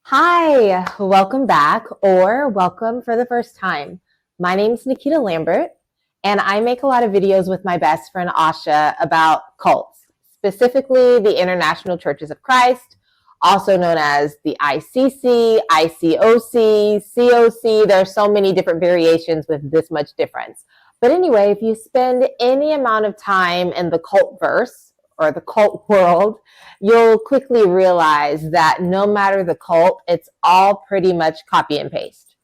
Hi, welcome back or welcome for the first time. My name is Nikita Lambert, and I make a lot of videos with my best friend Asha about cults, specifically the International Churches of Christ, also known as the ICC, ICOC, COC. There are so many different variations with this much difference. But anyway, if you spend any amount of time in the cult verse or the cult world, you'll quickly realize that no matter the cult, it's all pretty much copy and paste.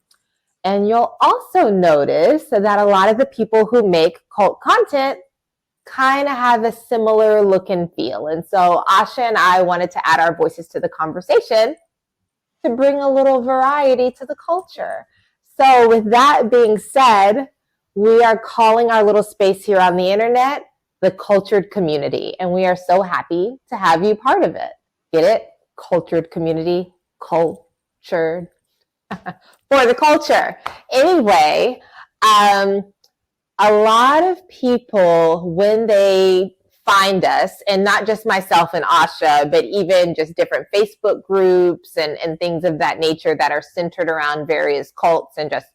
And you'll also notice that a lot of the people who make cult content kind of have a similar look and feel. And so Asha and I wanted to add our voices to the conversation to bring a little variety to the culture. So with that being said, we are calling our little space here on the internet the Cultured Community, and we are so happy to have you part of it. Get it? Cultured Community, cultured for the culture. Anyway, a lot of people, when they find us, and not just myself and Asha, but even just different Facebook groups and things of that nature that are centered around various cults and just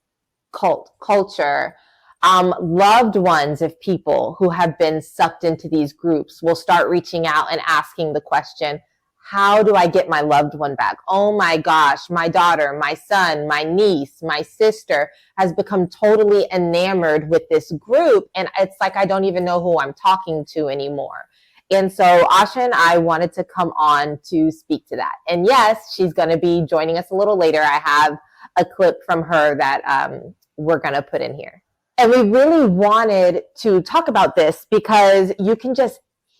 cult culture, loved ones of people who have been sucked into these groups will start reaching out and asking the question, how do I get my loved one back? Oh my gosh, my daughter, my son, my niece, my sister has become totally enamored with this group. And it's like, I don't even know who I'm talking to anymore. And so Asha and I wanted to come on to speak to that. And yes, she's going to be joining us a little later. I have a clip from her that we're going to put in here. And we really wanted to talk about this because you can just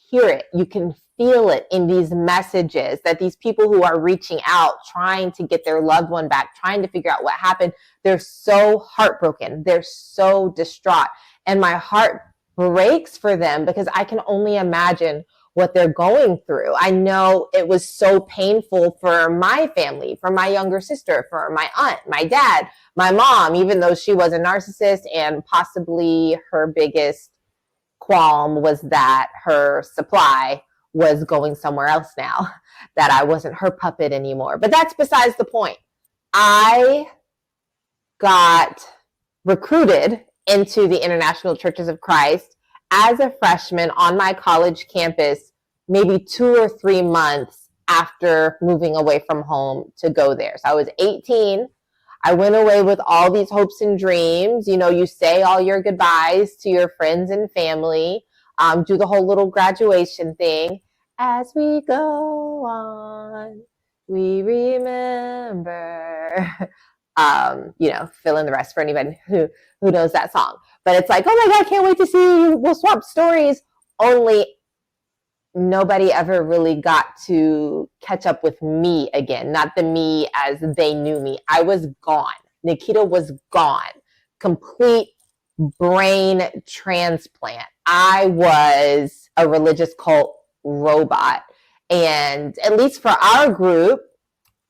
hear it. You can feel it in these messages that these people who are reaching out, trying to get their loved one back, trying to figure out what happened, they're so heartbroken. They're so distraught. And my heart breaks for them because I can only imagine what they're going through. I know it was so painful for my family, for my younger sister, for my aunt, my dad, my mom, even though she was a narcissist and possibly her biggest qualm was that her supply was going somewhere else now, that I wasn't her puppet anymore. But that's besides the point. I got recruited into the International Churches of Christ as a freshman on my college campus, maybe 2 or 3 months after moving away from home to go there. So I was 18. I went away with all these hopes and dreams. You know, you say all your goodbyes to your friends and family, do the whole little graduation thing. As we go on, we remember, fill in the rest for anybody who knows that song. But it's like, oh my God, can't wait to see you. We'll swap stories. Only nobody ever really got to catch up with me again. Not the me as they knew me. I was gone. Nikita was gone. Complete brain transplant. I was a religious cult robot. And at least for our group,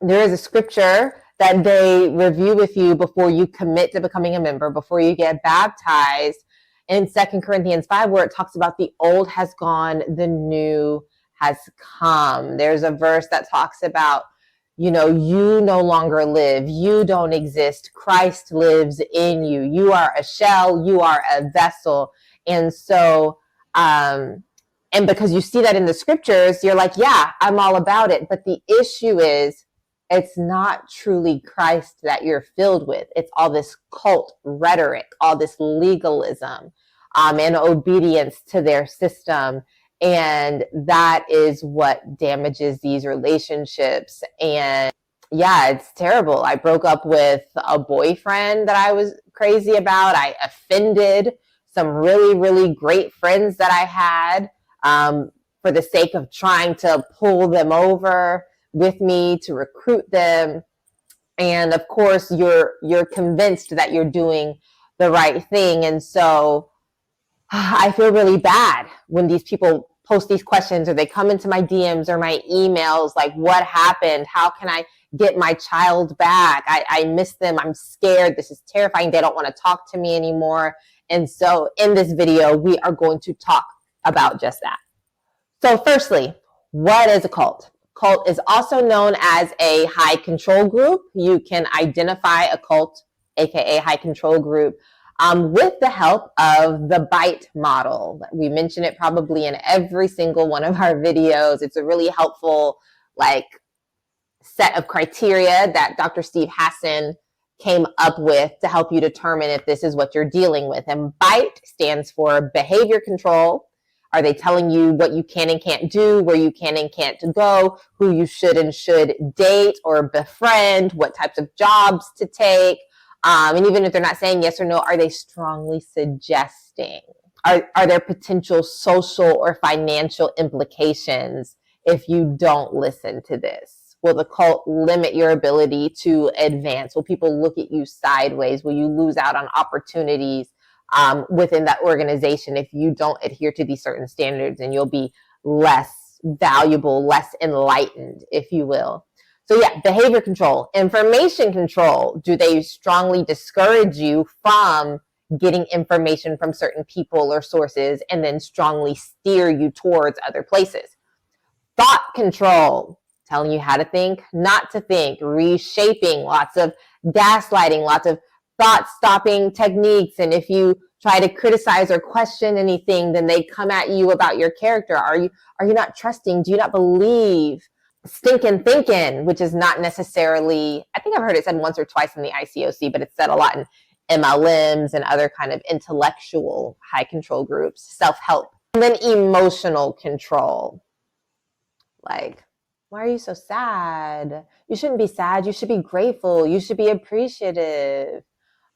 there is a scripture that they review with you before you commit to becoming a member, before you get baptized, in 2 Corinthians 5, where it talks about the old has gone, the new has come. There's a verse that talks about, you no longer live. You don't exist. Christ lives in you. You are a shell. You are a vessel. And so, and because you see that in the scriptures, you're like, yeah, I'm all about it. But the issue is, it's not truly Christ that you're filled with. It's all this cult rhetoric, all this legalism, and obedience to their system. And that is what damages these relationships. And yeah, it's terrible. I broke up with a boyfriend that I was crazy about. I offended some really, really great friends that I had for the sake of trying to pull them over with me to recruit them. And of course, you're convinced that you're doing the right thing. And so I feel really bad when these people post these questions or they come into my DMs or my emails, like, what happened? How can I get my child back? I miss them. I'm scared. This is terrifying. They don't want to talk to me anymore. And so in this video, we are going to talk about just that. So firstly, what is a cult? cult is also known as a high control group. You can identify a cult, aka high control group, with the help of the BITE model. We mention it probably in every single one of our videos. It's a really helpful set of criteria that Dr. Steve Hassan came up with to help you determine if this is what you're dealing with. And BITE stands for behavior control. Are they telling you what you can and can't do, where you can and can't go, who you should and should date or befriend, what types of jobs to take? And even if they're not saying yes or no, are they strongly suggesting? Are there potential social or financial implications if you don't listen to this? Will the cult limit your ability to advance? Will people look at you sideways? Will you lose out on opportunities within that organization if you don't adhere to these certain standards, and you'll be less valuable, less enlightened, if you will? So yeah, behavior control. Information control. Do they strongly discourage you from getting information from certain people or sources and then strongly steer you towards other places? Thought control. Telling you how to think, not to think, reshaping, lots of gaslighting, lots of thought-stopping techniques. And if you try to criticize or question anything, then they come at you about your character. Are you not trusting? Do you not believe? Stinking thinking, which is not necessarily, I think I've heard it said once or twice in the ICOC, but it's said a lot in MLMs and other kind of intellectual high control groups, self-help. And then emotional control. Why are you so sad? You shouldn't be sad. You should be grateful. You should be appreciative.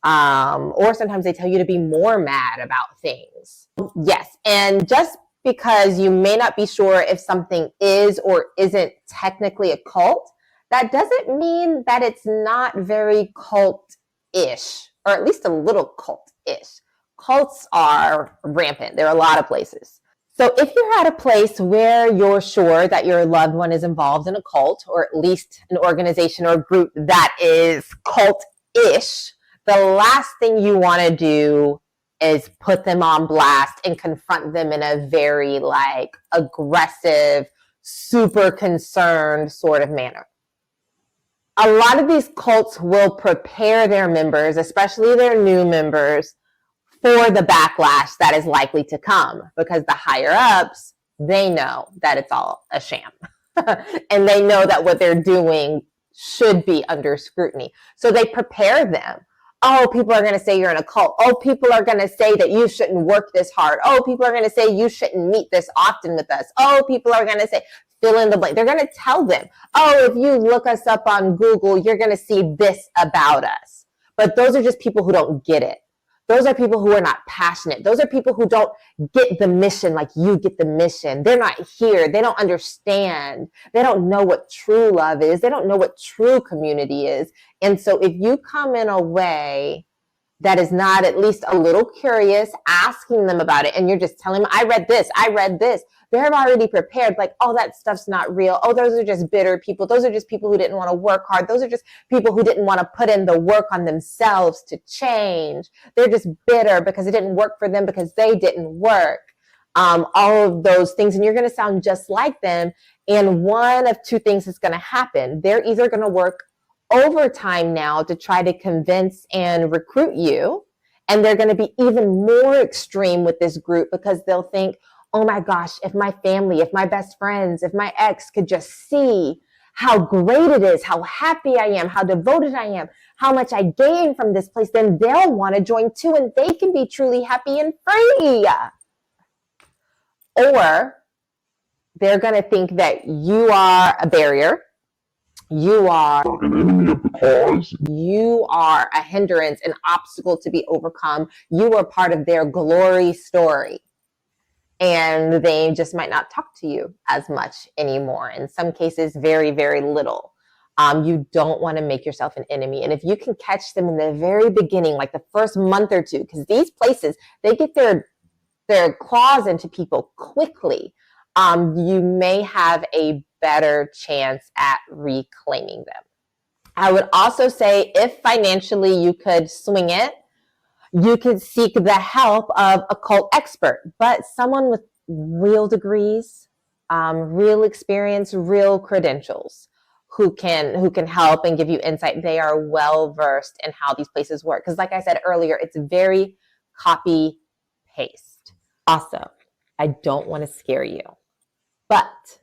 Or sometimes they tell you to be more mad about things. Yes. And just because you may not be sure if something is or isn't technically a cult, that doesn't mean that it's not very cult-ish, or at least a little cult-ish. Cults are rampant. There are a lot of places. So if you're at a place where you're sure that your loved one is involved in a cult, or at least an organization or group that is cult-ish, the last thing you want to do is put them on blast and confront them in a very aggressive, super concerned sort of manner. A lot of these cults will prepare their members, especially their new members, for the backlash that is likely to come, because the higher ups, they know that it's all a sham. And they know that what they're doing should be under scrutiny. So they prepare them. Oh, people are going to say you're in a cult. Oh, people are going to say that you shouldn't work this hard. Oh, people are going to say you shouldn't meet this often with us. Oh, people are going to say, fill in the blank. They're going to tell them, oh, if you look us up on Google, you're going to see this about us. But those are just people who don't get it. Those are people who are not passionate. Those are people who don't get the mission like you get the mission. They're not here. They don't understand. They don't know what true love is. They don't know what true community is. And so if you come in a way that is not at least a little curious, asking them about it, and you're just telling them, I read this, they're already prepared, oh, that stuff's not real. Oh, those are just bitter people. Those are just people who didn't want to work hard. Those are just people who didn't want to put in the work on themselves to change. They're just bitter because it didn't work for them because they didn't work. All of those things, and you're going to sound just like them. And one of two things is going to happen. They're either going to work overtime now to try to convince and recruit you, and they're going to be even more extreme with this group because they'll think, oh my gosh, if my family, if my best friends, if my ex could just see how great it is, how happy I am, how devoted I am, how much I gain from this place, then they'll want to join too, and they can be truly happy and free. Or they're going to think that you are a barrier. You are an enemy of the cause. You are a hindrance, an obstacle to be overcome. You are part of their glory story. And they just might not talk to you as much anymore. In some cases, very, very little. You don't want to make yourself an enemy. And if you can catch them in the very beginning, like the first month or two, because these places, they get their claws into people quickly, you may have a better chance at reclaiming them. I would also say if financially you could swing it, you could seek the help of a cult expert, but someone with real degrees, real experience, real credentials, who can help and give you insight. They are well versed in how these places work. Because like I said earlier, it's very copy paste. Also, I don't want to scare you, but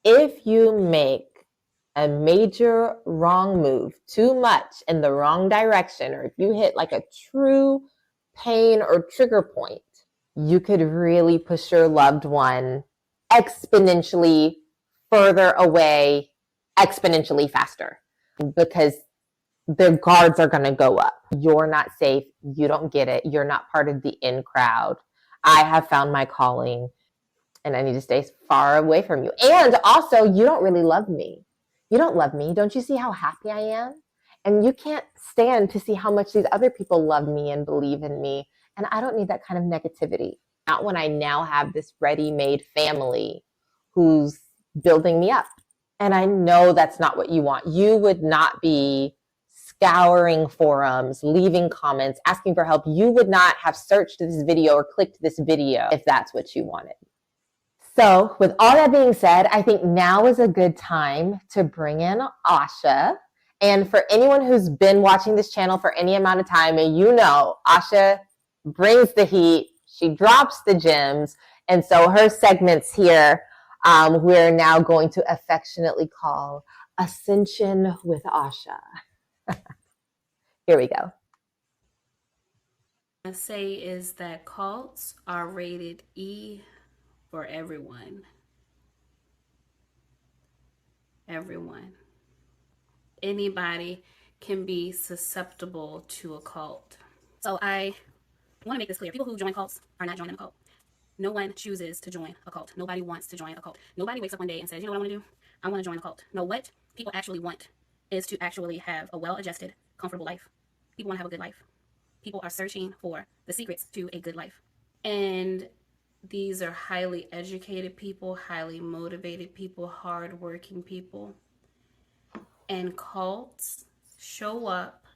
if you make a major wrong move, too much in the wrong direction, or if you hit like a true pain or trigger point, you could really push your loved one exponentially further away, exponentially faster, because their guards are going to go up. You're not safe. You don't get it. You're not part of the in crowd. I have found my calling and I need to stay far away from you. And also, you don't really love me. You don't love me. Don't you see how happy I am? And you can't stand to see how much these other people love me and believe in me. And I don't need that kind of negativity. Not when I now have this ready-made family who's building me up. And I know that's not what you want. You would not be scouring forums, leaving comments, asking for help. You would not have searched this video or clicked this video if that's what you wanted. So with all that being said, I think now is a good time to bring in Asha. And for anyone who's been watching this channel for any amount of time, and you know, Asha brings the heat, she drops the gems. And so her segments here, we're now going to affectionately call Ascension with Asha. Here we go. I say is that cults are rated E for everyone. Everyone. Anybody can be susceptible to a cult. So I want to make this clear. People who join cults are not joining a cult. No one chooses to join a cult. Nobody wants to join a cult. Nobody wakes up one day and says, you know what I want to do? I want to join a cult. No, what people actually want is to actually have a well-adjusted, comfortable life. People want to have a good life. People are searching for the secrets to a good life. And these are highly educated people, highly motivated people, hardworking people. And cults show up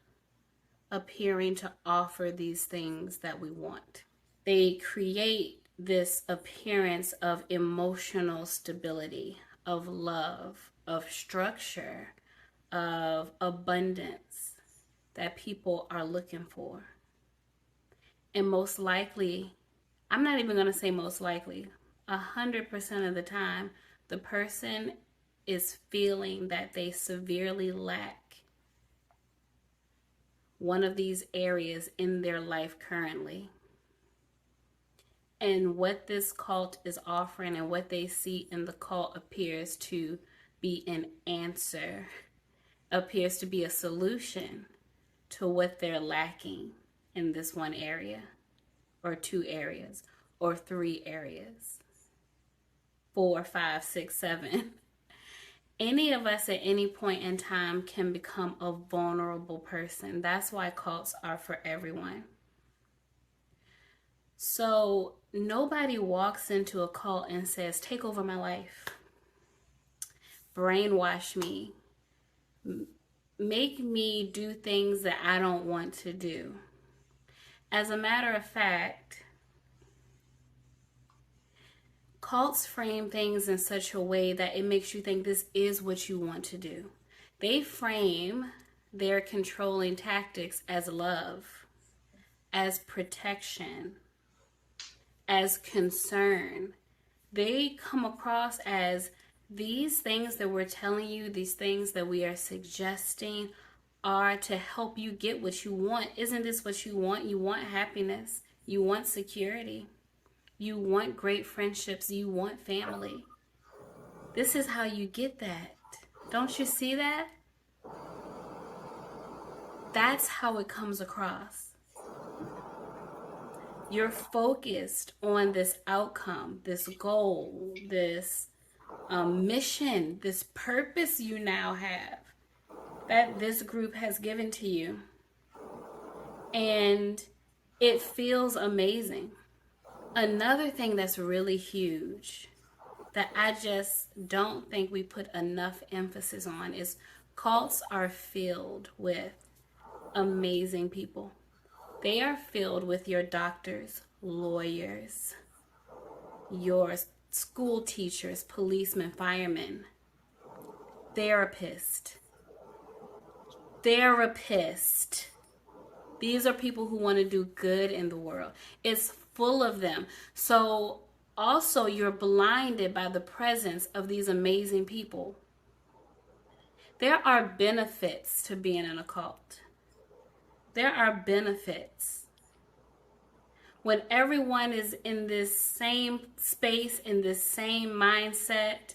appearing to offer these things that we want. They create this appearance of emotional stability, of love, of structure, of abundance that people are looking for. And most likely, I'm not even going to say most likely, 100% of the time, the person is feeling that they severely lack one of these areas in their life currently. And what this cult is offering and what they see in the cult appears to be an answer, appears to be a solution to what they're lacking in this one area, or 2 areas, or 3 areas, 4, 5, 6, 7. Any of us at any point in time can become a vulnerable person. That's why cults are for everyone. So nobody walks into a cult and says, take over my life, brainwash me, make me do things that I don't want to do. As a matter of fact, cults frame things in such a way that it makes you think this is what you want to do. They frame their controlling tactics as love, as protection, as concern. They come across as these things that we're telling you, these things that we are suggesting are to help you get what you want. Isn't this what you want? You want happiness. You want security. You want great friendships. You want family. This is how you get that. Don't you see that? That's how it comes across. You're focused on this outcome, this goal, this mission, this purpose you now have that this group has given to you. And it feels amazing. Another thing that's really huge that I just don't think we put enough emphasis on is cults are filled with amazing people. They are filled with your doctors, lawyers, your school teachers, policemen, firemen, therapists. These are people who want to do good in the world. It's full of them. So also you're blinded by the presence of these amazing people. There are benefits to being in a cult. There are benefits. When everyone is in this same space, in this same mindset,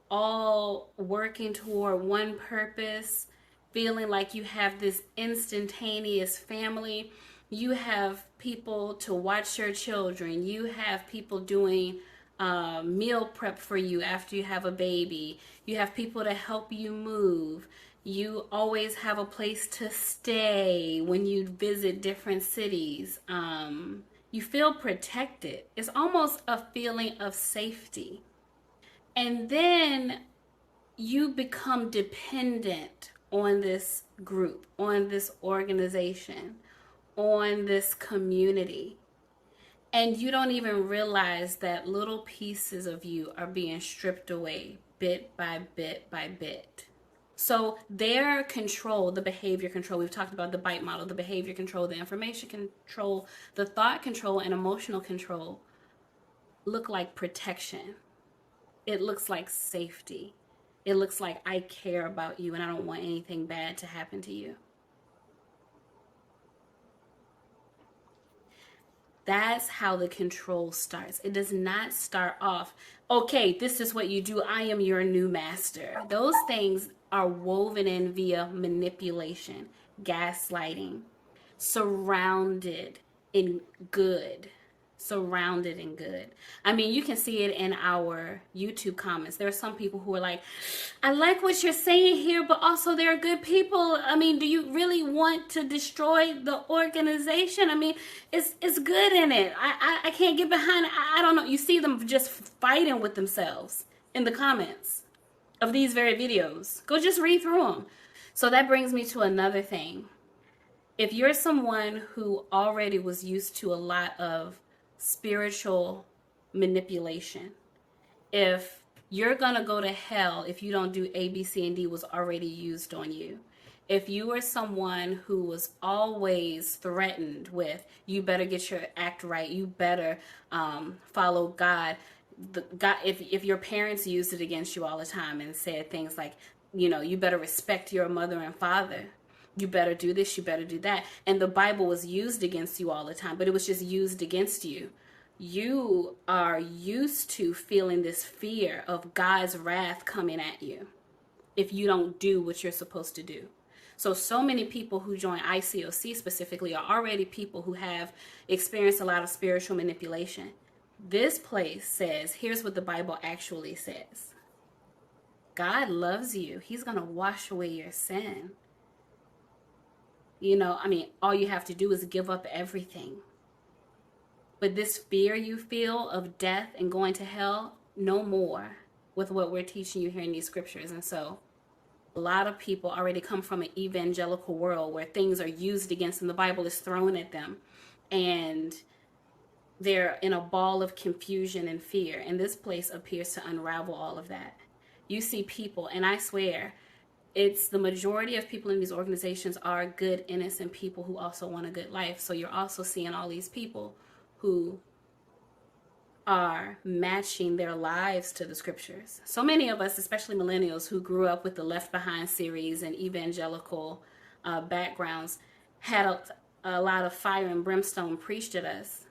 all working toward one purpose, feeling like you have this instantaneous family, you have people to watch your children, you have people doing meal prep for you after you have a baby, you have people to help you move, you always have a place to stay when you visit different cities. You feel protected. It's almost a feeling of safety. And then you become dependent on this group, on this organization, on this community. And you don't even realize that little pieces of you are being stripped away bit by bit by bit. So their control, the behavior control, we've talked about the BITE model, the behavior control, the information control, the thought control, and emotional control look like protection. It looks like safety. It looks like I care about you and I don't want anything bad to happen to you. That's how the control starts. It does not start off, okay, this is what you do. I am your new master. Those things are woven in via manipulation, gaslighting, surrounded in good. Surrounded in good. I mean, you can see it in our YouTube comments. There are some people who are like, I like what you're saying here, but also there are good people. I mean, do you really want to destroy the organization? I mean, it's good in it. I can't get behind it. I don't know. You see them just fighting with themselves in the comments of these very videos. Go just read through them. So that brings me to another thing. If you're someone who already was used to a lot of spiritual manipulation, if you're gonna go to hell if you don't do A, B, C, and D was already used on you. If you are someone who was always threatened with, you better get your act right, you better follow God. If your parents used it against you all the time and said things like, you better respect your mother and father. You better do this, you better do that. And the Bible was used against you all the time, but it was just used against you. You are used to feeling this fear of God's wrath coming at you if you don't do what you're supposed to do. So many people who join ICOC specifically are already people who have experienced a lot of spiritual manipulation. This place says, here's what the Bible actually says. God loves you. He's going to wash away your sin. All you have to do is give up everything. But this fear you feel of death and going to hell, no more with what we're teaching you here in these scriptures. And so a lot of people already come from an evangelical world where things are used against them. The Bible is thrown at them. And they're in a ball of confusion and fear. And this place appears to unravel all of that. You see people, and I swear, it's the majority of people in these organizations are good, innocent people who also want a good life. So you're also seeing all these people who are matching their lives to the scriptures. So many of us, especially millennials who grew up with the Left Behind series and evangelical backgrounds, had a lot of fire and brimstone preached at us.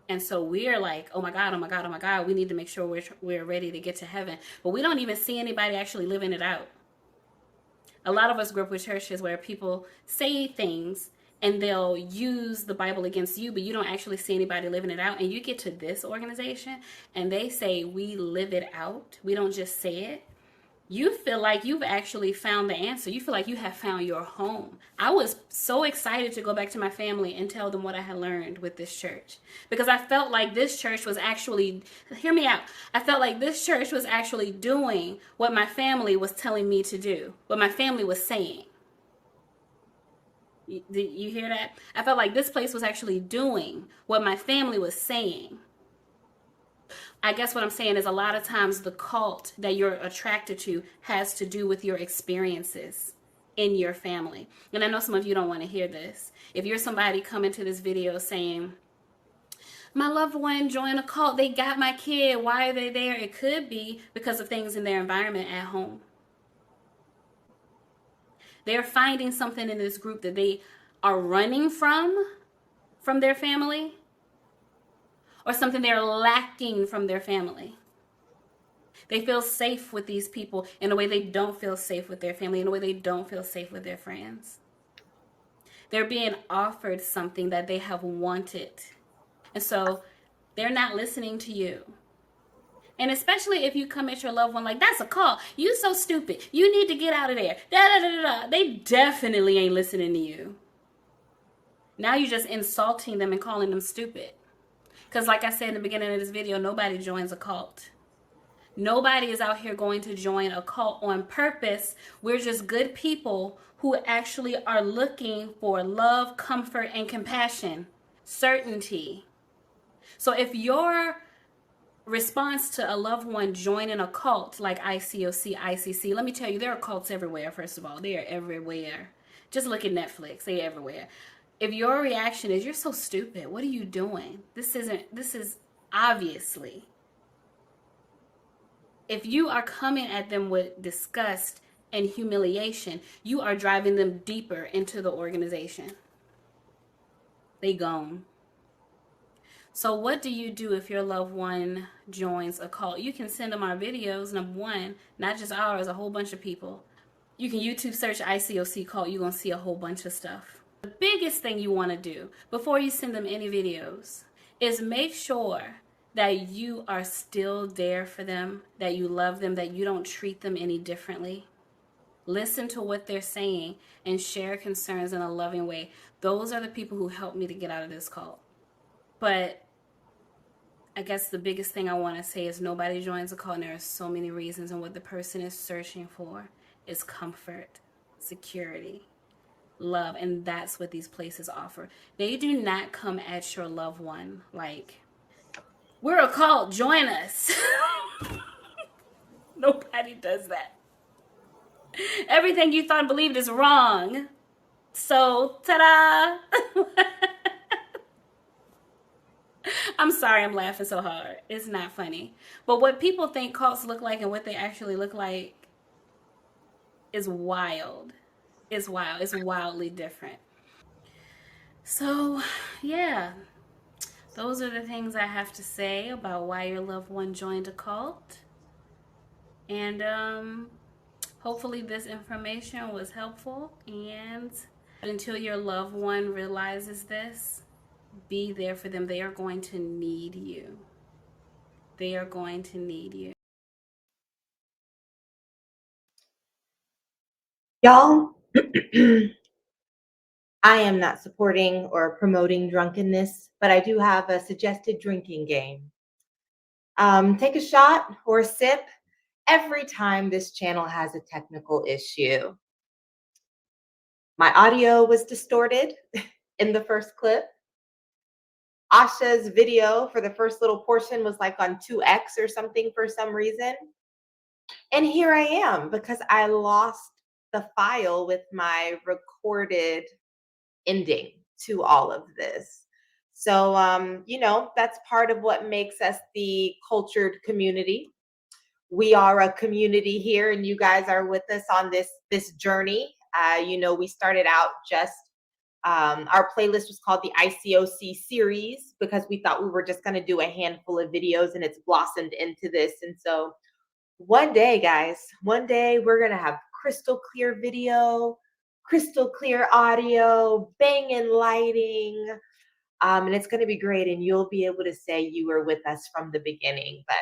And so we're like, oh my God, oh my God, oh my God, we need to make sure we're ready to get to heaven. But we don't even see anybody actually living it out. A lot of us grew up with churches where people say things and they'll use the Bible against you, but you don't actually see anybody living it out. And you get to this organization and they say we live it out. We don't just say it. You feel like you've actually found the answer. You feel like you have found your home. I was so excited to go back to my family and tell them what I had learned with this church. Because I felt like this church was actually, hear me out, I felt like this church was actually doing what my family was telling me to do, what my family was saying. Did you hear that? I felt like this place was actually doing what my family was saying. I guess what I'm saying is a lot of times the cult that you're attracted to has to do with your experiences in your family. And I know some of you don't want to hear this. If you're somebody coming to this video saying, my loved one joined a cult, they got my kid, why are they there? It could be because of things in their environment at home. They're finding something in this group that they are running from their family, or something they're lacking from their family. They feel safe with these people in a way they don't feel safe with their family, in a way they don't feel safe with their friends. They're being offered something that they have wanted. And so they're not listening to you. And especially if you come at your loved one like, that's a call. You so stupid. You need to get out of there. Da, da, da, da. They definitely ain't listening to you. Now you're just insulting them and calling them stupid. Because like I said in the beginning of this video, nobody joins a cult. Nobody is out here going to join a cult on purpose. We're just good people who actually are looking for love, comfort, and compassion, certainty. So if your response to a loved one joining a cult like ICOC, ICC, let me tell you, there are cults everywhere, first of all. They are everywhere. Just look at Netflix. They're everywhere. If your reaction is, you're so stupid, what are you doing? This is obviously. If you are coming at them with disgust and humiliation, you are driving them deeper into the organization. They gone. So what do you do if your loved one joins a cult? You can send them our videos, number one, not just ours, a whole bunch of people. You can YouTube search ICOC cult, you're going to see a whole bunch of stuff. The biggest thing you want to do before you send them any videos is make sure that you are still there for them, that you love them, that you don't treat them any differently. Listen to what they're saying and share concerns in a loving way. Those are the people who helped me to get out of this cult. But I guess the biggest thing I want to say is nobody joins a cult, and there are so many reasons, and what the person is searching for is comfort, security, love, and that's what these places offer. They do not come at your loved one like, we're a cult, join us. Nobody does that. Everything you thought and believed is wrong. So, ta-da! I'm sorry I'm laughing so hard. It's not funny. But what people think cults look like and what they actually look like is wild. It's wild. It's wildly different. So, yeah. Those are the things I have to say about why your loved one joined a cult. And hopefully this information was helpful. And until your loved one realizes this, be there for them. They are going to need you. They are going to need you. Y'all, I am not supporting or promoting drunkenness, but I do have a suggested drinking game. Take a shot or a sip every time this channel has a technical issue. My audio was distorted in the first clip. Asha's video for the first little portion was like on 2x or something for some reason. And here I am because I lost the file with my recorded ending to all of this. So, that's part of what makes us the cultured community. We are a community here, and you guys are with us on this journey. We started out just our playlist was called the ICOC series because we thought we were just going to do a handful of videos, and it's blossomed into this. And so one day, guys, we're going to have crystal clear video, crystal clear audio, banging lighting, and it's going to be great. And you'll be able to say you were with us from the beginning. But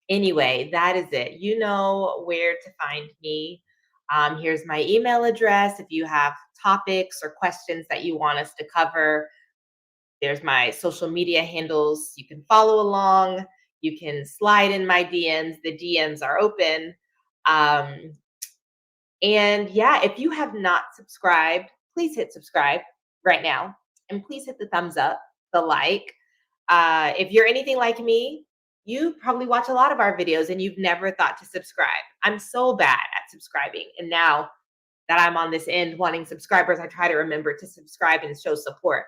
anyway, that is it. You know where to find me. Here's my email address. If you have topics or questions that you want us to cover, there's my social media handles. You can follow along. You can slide in my DMs. The DMs are open. And yeah, if you have not subscribed, please hit subscribe right now. And please hit the thumbs up, the like. If you're anything like me, you probably watch a lot of our videos and you've never thought to subscribe. I'm so bad at subscribing. And now that I'm on this end wanting subscribers, I try to remember to subscribe and show support.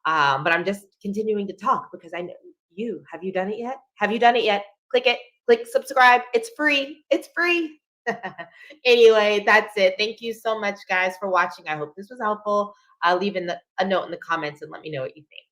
But I'm just continuing to talk because I know you. Have you done it yet? Have you done it yet? Click it, click subscribe. It's free. It's free. Anyway, that's it. Thank you so much, guys, for watching. I hope this was helpful. Leave a note in the comments and let me know what you think.